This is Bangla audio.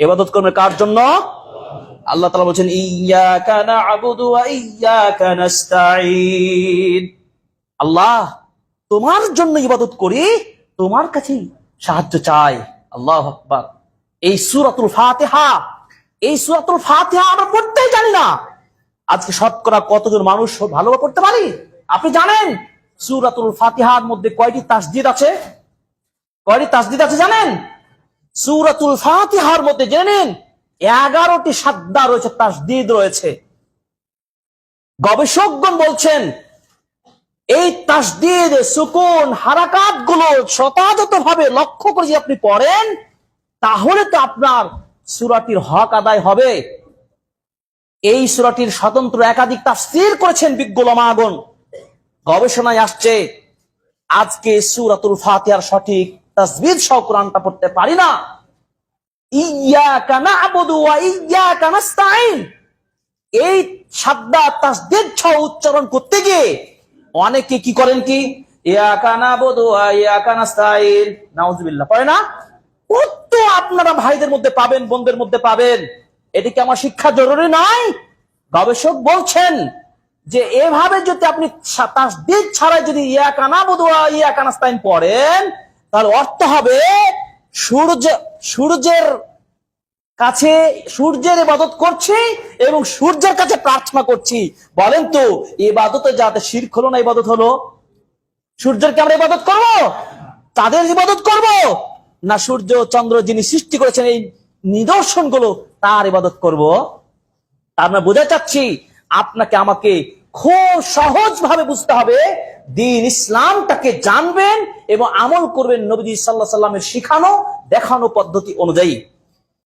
ইবাদত করবে কার জন্য? আল্লাহ তাআলা বলেছেন ইয়্যাকা না'বুদু ওয়া ইয়্যাকা নাস্তাঈন। আল্লাহ তোমার জন্য ইবাদত করি, তোমার কাছেই সাহায্য চাই। আল্লাহু আকবার। এই সূরাতুল ফাতিহা, এই সূরাতুল ফাতিহা আমরা পড়তেই জানি না। আজকে শতকরা কতজন মানুষ ভালোভাবে পড়তে পারি? আপনি জানেন সূরাতুল ফাতিহার মধ্যে কয়টি তাসদিদ আছে? কয়টি তাসদিদ আছে জানেন? সূরাতুল ফাতিহার মধ্যে জেনে নিন 11টি সাদ্দা রয়েছে, তাসদিদ রয়েছে। গবেষকগণ বলছেন এই তাসদিদ, সুকুন, হারাকাত গুলো যথাযথভাবে লক্ষ্য করে যদি আপনি পড়েন, তাহলে তো আপনার সূরাটির হক আদায় হবে। এই সূরাটির স্বতন্ত্র একাধিক তাফসীর করেছেন বিজ্ঞ উলামাগণ। গবেষণায় আসছে আজকে সূরাতুল ফাতিহার সঠিক তাসবিহ সহ কোরআনটা পড়তে পারি না। ইয়্যাকা না'বুদু ওয়া ইয়্যাকা নাস্তাঈন, এই সাদ্দা তাসদিদ সহ উচ্চারণ করতে গিয়ে অনেকে কি করেন, কি ইয়্যাকা না'বুদু ওয়া ইয়্যাকা নাস্তাঈন নাউযুবিল্লাহ পড়ে না? কত আপনারা ভাইদের মধ্যে পাবেন, বোনদের মধ্যে পাবেন। এদিকে আমার শিক্ষা জরুরি নয়? গবেষক বলছেন যে এভাবে যদি আপনি তাসদিদ ছাড়াই যদি ইয়্যাকা না'বুদু ওয়া ইয়্যাকা নাস্তাঈন পড়েন, তাহলে অর্থ হবে সূর্যের কাছে সূর্যের ইবাদত করছি এবং সূর্যের কাছে প্রার্থনা করছি। বলেন তো ইবাদতে যাতে শিরক হলো না ইবাদত হলো? সূর্যের কি আমরা ইবাদত করব? তাদের ইবাদত করব না সূর্য চন্দ্র যিনি সৃষ্টি করেছেন এই নিদর্শনগুলো তার ইবাদত করব? তার মানে বোঝাতে চাচ্ছি আপনাকে আমাকে খুব সহজ ভাবে বুঝতে হবে, দ্বীন ইসলামটাকে জানবেন এবং আমল করবেন নবীজি সাল্লাল্লাহু আলাইহি ওয়াসাল্লামের শিখানো দেখানো পদ্ধতি অনুযায়ী।